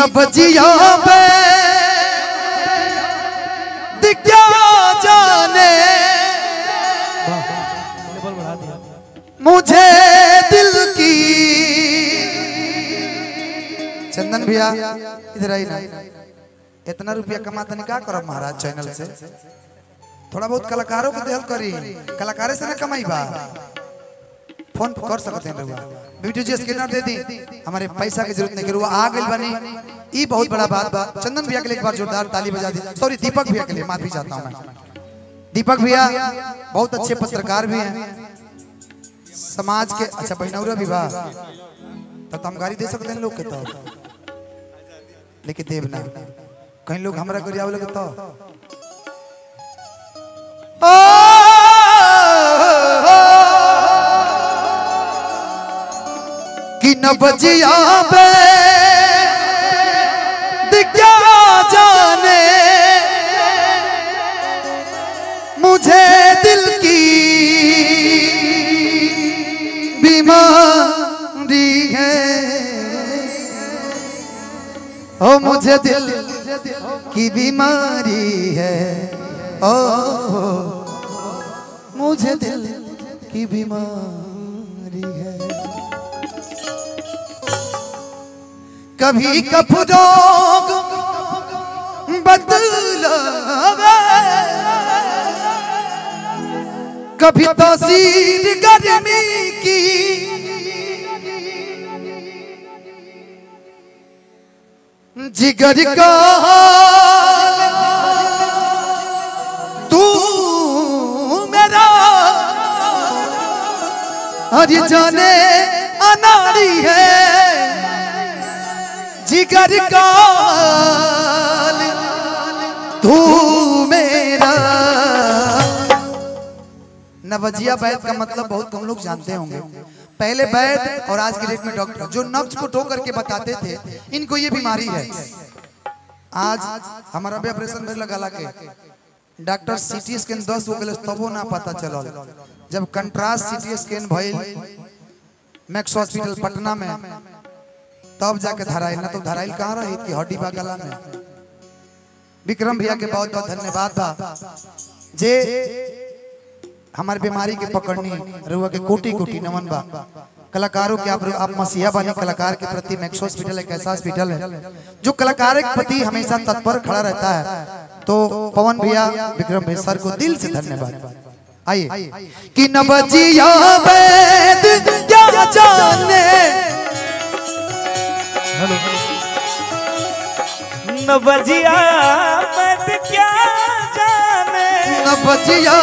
बजिया पे क्या जाने मुझे दिल की। चंदन भैया इधर आई ना, इतना रुपया कमाता नहीं क्या करो महाराज चैनल से, थोड़ा बहुत कलाकारों को देहल करी, कलाकारे से ना कमाई बा, फोन कर सकते हैं लोग, वीडियो जी स्कैनर दे दी, हमारे पैसा की जरूरत नहीं करो, आ गई बनी, ये बहुत बड़ा बात बा। चंदन भैया के लिए एक बार जोरदार ताली बजा दी, सॉरी दीपक भैया के लिए माफी चाहता हूँ मैं। दीपक भैया बहुत अच्छे पत्रकार भी हैं, समाज के अच्छा बहनौरा विवाह तो हम गाड़ी दे सकते हैं लोग के तो, लेकिन देव ना कहीं लोग हमारा गरिया लगे तो कि न बजिया पे क्या जाने मुझे दिल की बीमारी है, ओ मुझे दिल की बीमारी है, ओ मुझे दिल की बीमारी है। कभी कफरोग बदलावे, कभी तासीर गर्मी की, जिगर का हाल तू मेरा हर जाने अनाड़ी है, जिगर का हाल तू मेरा। नवजिया बैद का मतलब बहुत कम लोग जानते होंगे, पहले वैद और आज के डेट में डॉक्टर जो नब्ज को टो करके बताते थे इनको ये बीमारी है। आज हमारा भी ऑपरेशन में लगा के डॉक्टर सीटी स्कैन 10 हो गए तबो ना पता चलल, जब कंट्रास्ट सीटी स्कैन भइल मैक्स हॉस्पिटल पटना में तब जाके धराइल, ना तो धराइल कहाँ रही थी हड्डी बा गला में। विक्रम भैया के बहुत बहुत धन्यवाद बा जे हमारे बीमारी के पकड़नी रुआ के कोटि कोटि नमन बा। कलाकारों के आप मसीहा बने, कलाकार के प्रति मैक्स हॉस्पिटल एक ऐसा हॉस्पिटल है जो कलाकार के प्रति हमेशा तत्पर खड़ा रहता है। तो पवन भैया विक्रम भैया सर को दिल से धन्यवाद। आइए कि नवजिया बैद क्या जाने, नवजिया बैद क्या जाने, नवजिया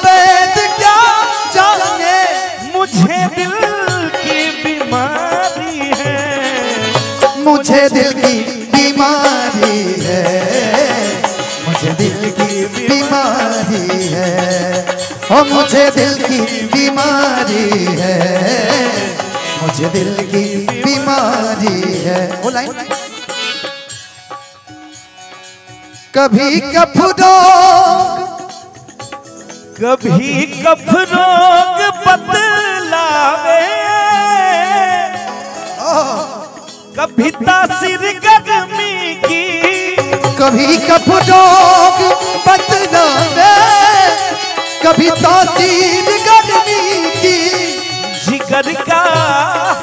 बैद क्या जाने मुझे दिल की बीमारी है, मुझे दिल की बीमारी है, मुझे दिल की बीमारी है, ओ मुझे दिल की बीमारी है, मुझे दिल की बीमारी है। वो लाइन कभी कफरोग कभी कफरोग बदलावे, कभी तासीर गर्मी की, कभी कफरोग बदलावे, कभी तासीर गर्मी की, जिगर का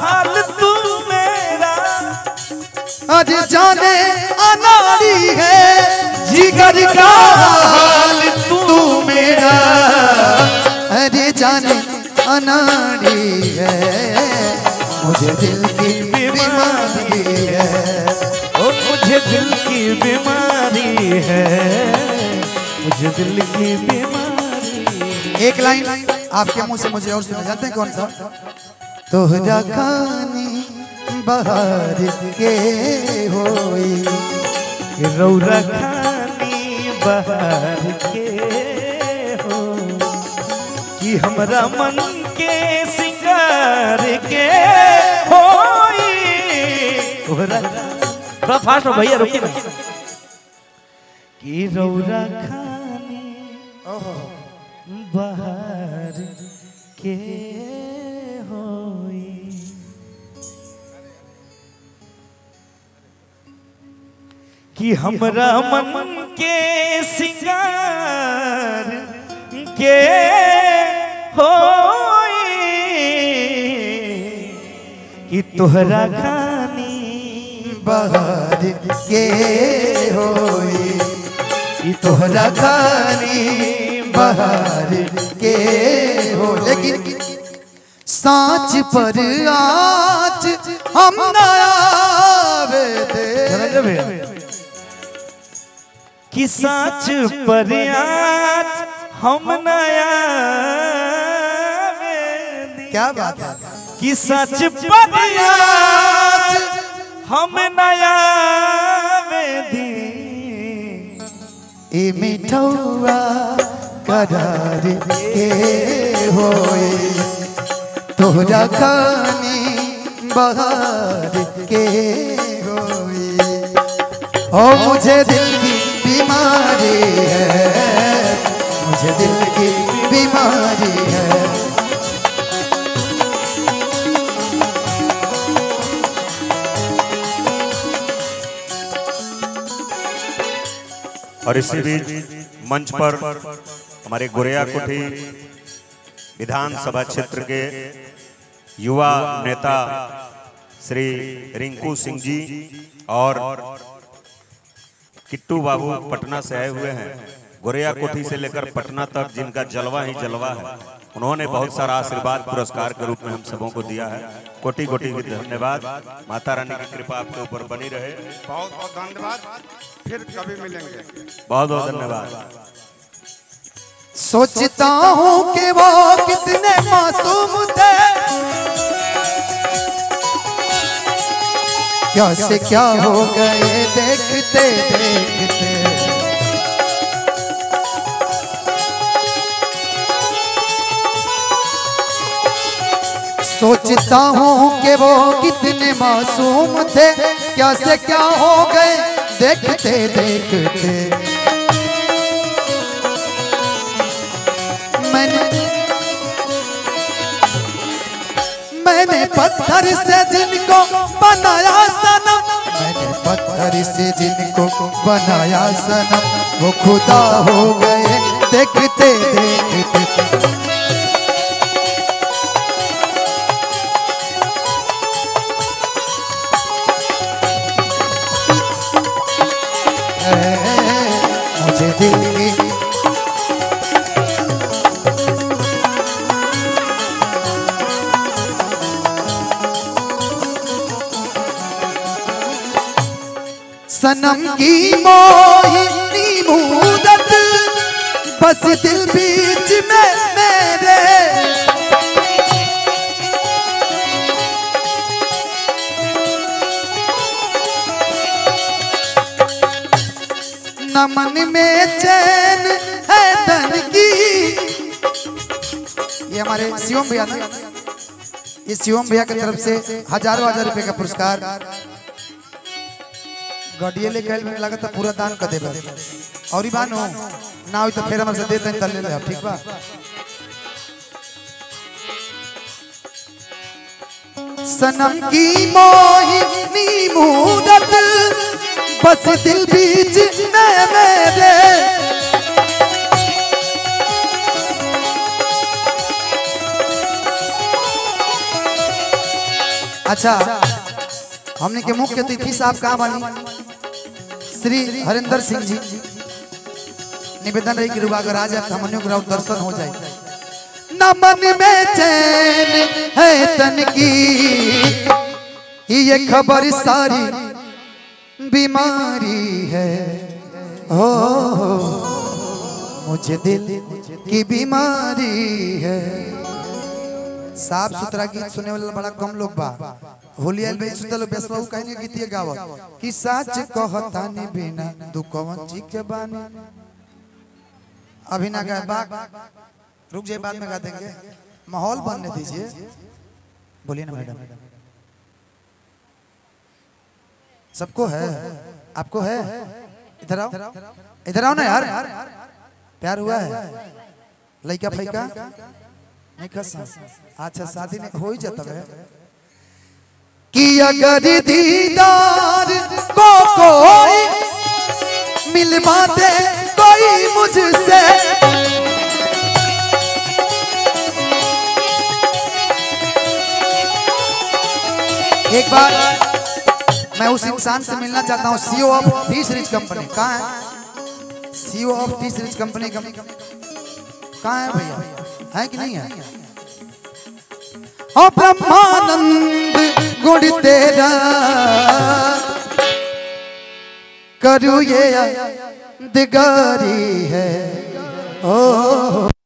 हाल तू मेरा आज जाने अनाड़ी है, जिगर का हाल तू मेरा अरे जाने अनाड़ी है, मुझे दिल की बीमारी है, ओ मुझे दिल की बीमारी है, मुझे दिल की बीमारी। एक लाइन आपके मुंह से मुझे और सुना, जानते हैं कौन सा? तोहरा खानी बहार के होई, रौरा खानी बहार के हो, कि हमरा मन के सिंगार के होई। थोड़ा फास्ट हो भैया, रुकिए ना। कि रौरा खानी बहार के होई। कि हमरा मन के सिंगार के होई कि तोहरा खानी बहार के होई कि तोहरा खानी बहार के हो। लेकिन सांच पर आज हम न आवे दे कि सांच पर आज हम न आवे दे। क्या बात है कि सच पर आज हम न आवे दे। ए मिठौआ करार के होए तोहरा खानी बहार के होए। ओ मुझे दिल की बीमारी है, मुझे दिल की बीमारी है। और इसी बीच मंच पर हमारे गोरिया कोठी विधानसभा क्षेत्र के युवा नेता श्री रिंकू सिंह जी और किट्टू बाबू पटना से आए हुए हैं। गोरिया कोठी से लेकर पटना तक जिनका जलवा ही जलवा है, उन्होंने बहुत सारा आशीर्वाद पुरस्कार के रूप में हम सबों को दिया है। कोटि कोटि की धन्यवाद। माता रानी की कृपा आपके ऊपर बनी रहे। बहुत बहुत धन्यवाद। फिर कभी मिलेंगे। बहुत बहुत धन्यवाद। सोचता हूँ कि वो कितने मासूम थे, क्या से क्या हो गए देखते देखते। सोचता हूँ कि वो कितने मासूम थे, क्या से क्या हो गए देखते देखते। मैंने पत्थर से जिनको बनाया सनम, मैंने पत्थर से जिनको बनाया सनम, वो खुदा हो गए देखते देखते। मुझे दिल की सनम की मोहिनी मूरत बस दिल बीच में मेरे। न मन में चैन है धन की। ये हमारे शिवम भैया ना, ये शिवम भैया की तरफ से हजारों रुपए का पुरस्कार गडिये ले गए। लगा था पूरा दान कर देबे और ही बानो ना हो तो फिर हमसे देते हैं ले ले। ठीक बा। सनम की मोहिनी मूरत बस दिल बीच में मेरे। अच्छा, हमने के मुख्य अतिथि साहब कहाँ बनी? श्री हरिंदर सिंह जी। निवेदन रही कि रुआ अगर आ जाए हमनियों का दर्शन हो जाए। न मन में चैन है तन की, ये खबर सारी बीमारी है। हो मुझे दिल की बीमारी है। साफ सुथरा गीत सुने वाला बड़ा कम लोग बा। होली आइल बे सुतल बेसबाऊ कहने गीतिए गावत कि सच कहता नि बिना दुखवन जी के बानी। अभी ना गाए बा, रुक जाए बाद में गा देंगे। माहौल बनने दीजिए। बोलिए ना मैडम। सबको है, आपको है? इधर आओ, इधर आओ ना यार। प्यार हुआ है? लइका फैका नहीं खसा? अच्छा शादी नहीं हो ही जाता है कि अगर दीदार को कोई मिलवा दे कोई मुझसे। एक बार मैं उस इंसान से मिलना चाहता हूँ, CEO of T series company. कहाँ है CEO of T series company? कहाँ है भैया, है कि नहीं है? ओ ब्रह्मानंद गुण तेरा करूँ ये दिगारी है ओ।